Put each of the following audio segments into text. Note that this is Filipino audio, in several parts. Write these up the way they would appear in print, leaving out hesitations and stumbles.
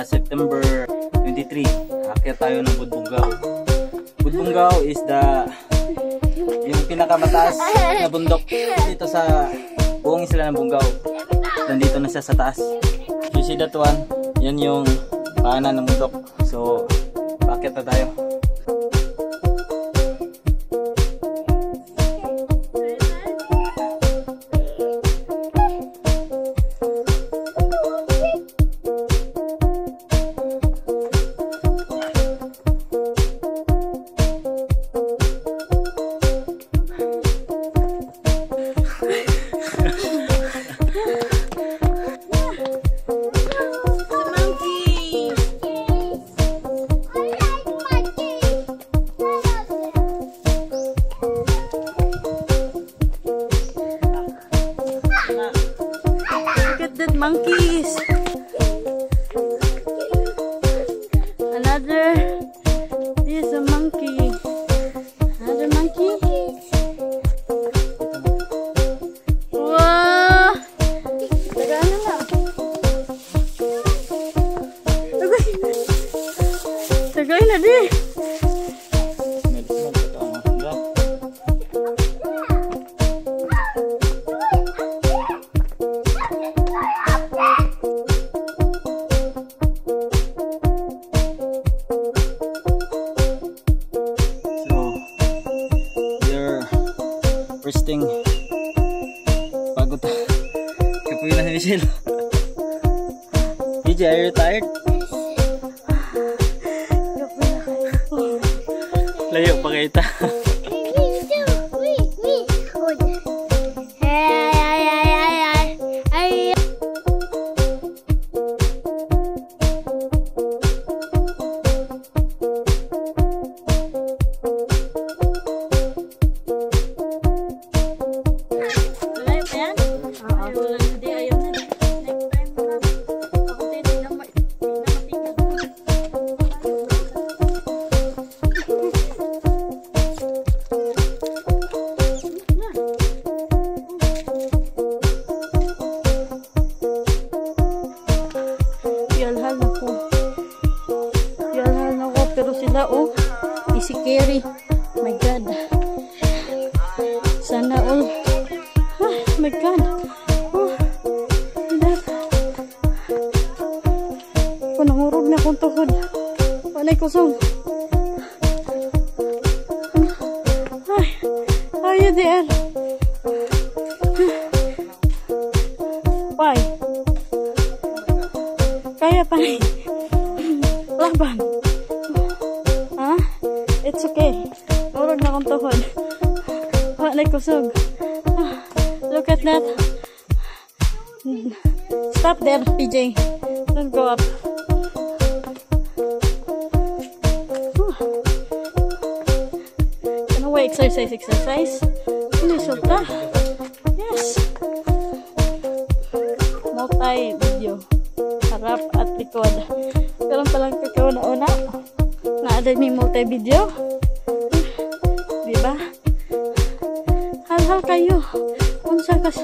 September 23, aakyat tayo ng Budbungaw. Budbungaw is yung pinakamataas na bundok dito sa buong isla ng Bungaw. Nandito na siya sa taas. You see that one? Yan yung paanan ng bundok. So, aakyat na tayo. Monkeys. Another is a monkey. Another monkey. Wow. Tagaan na lang. Tagay na di. First thing, pagod na. Kapuwi na si Michelle. DJ, are you tired? Layo pa kita. Pero sila easy carry. My God. Sana all. My God. Nangurog na akong tuhod. Panay kusog. Are you there? Why? Kaya pa rin. Laban. It's okay. Nurog na akong tuhod. Panay kusog. Look at that. Stop there, PJ. Don't go up. Exercise. Hindi sulta. Yes. Multi-video. Harap at likod. Karoon palang kakauna-una. Naaday may multi-video. Diba? Hal-hal kayo. Unsa kas.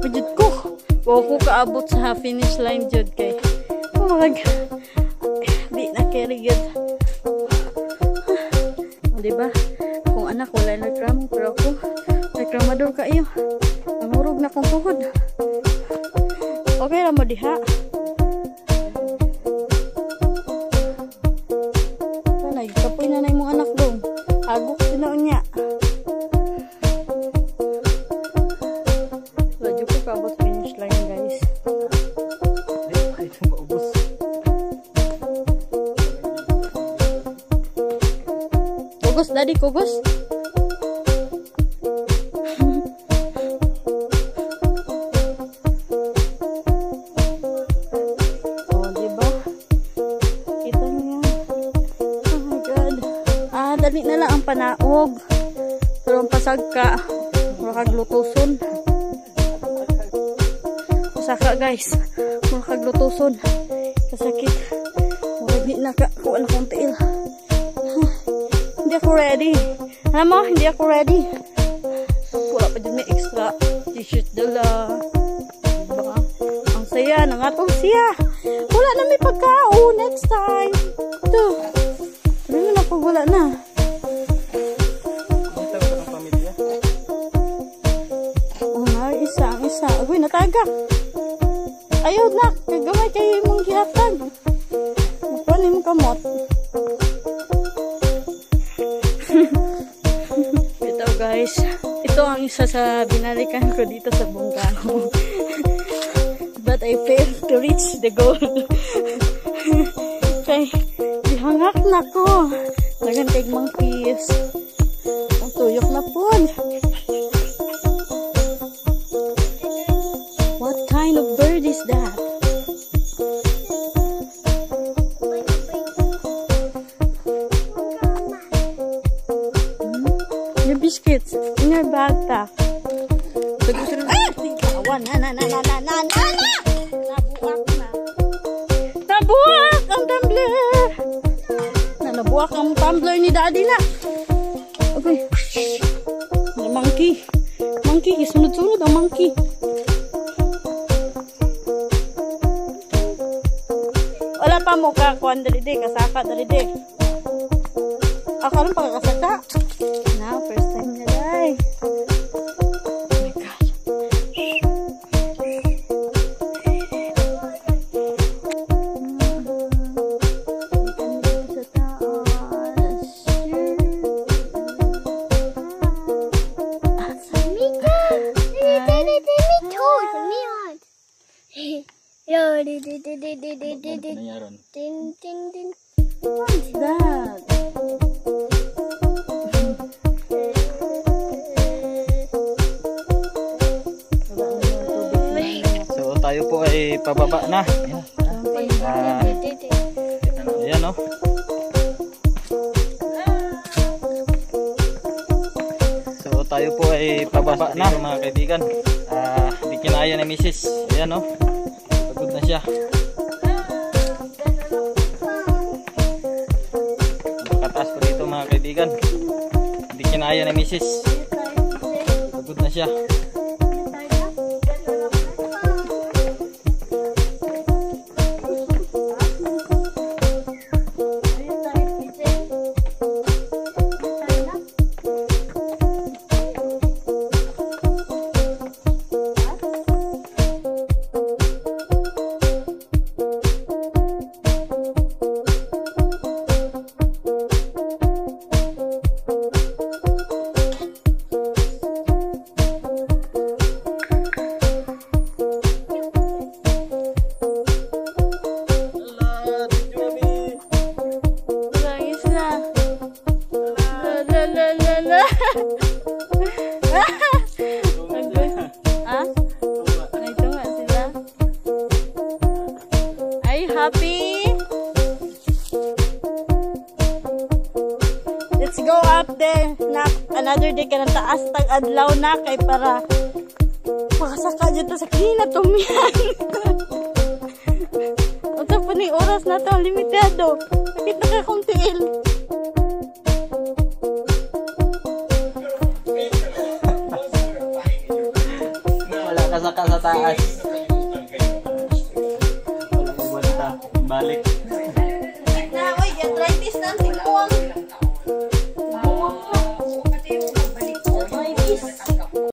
Pidjud ko. Huwag ko kaabot sa finish line jud kay. Di na kerigid. Diba? Kung anak wala nagkramo, pero ako nagkramador kayo. Namurog na kong tuhod. Okay lang mo diha. Sanay, kapoy na mong anak dong. Agok sinoon niya. Radyo ko kaabot finish line, guys. Kugos, daddy, kugos. Diba? Kita niyo yan. Oh my God. Dali na lang ang panaog. Pero ang pasagka, makaglutuson. Pasaka, guys. Makaglutuson. Kasakit. Hindi na kuha na kong tiil. Hindi ako ready. Alam mo, hindi ako ready. Wala pa din may extra t-shirt dala. Diba? saya, nangatong siya. Wala na may pagkaon, next time. Ito. Sabi mo na pag wala na. Ito ko ng pamilya. Oh, isa. Uy, natagak. Ayaw na, kagamay kayo mong gihatag. Nakuha mo kamot. Ito guys, ito ang isa sa binalikan ko dito sa Bungao. But I failed to reach the goal. Kay, dihangak na ko. Nagantay monkeys. Ang tuyok na po. What kind of bird is that? Your biscuits in your backpack. Ay! Na! Nabuak ang tumbler! Nabuak ang tumbler ni Daddy na. Okay. Monkey. Sunod-sunod ang monkey. Wala pa mo kakuan dali di, kasaka dali di. Ako lang pagkakasaka. Now, first time na day. Oh my God. What's that? So tayo po ay pababa na. Ayan o. So tayo po ay pababa na mga kaibigan. Hindi kinaya ni Mrs. Ayan o. Pagod na siya. Nakataas po dito mga kaibigan. Hindi kinaya ni Mrs. Pagod na siya. Happy? Let's go up there. Another day ka ng taas tag adlaw na kay para makasaka dito sa kinatumihan. Unsa pa ni oras na to, limitado. Bakit nakakuntiil? Wala kasaka sa taas. Balik. Na, oy, arthritis na, tingnan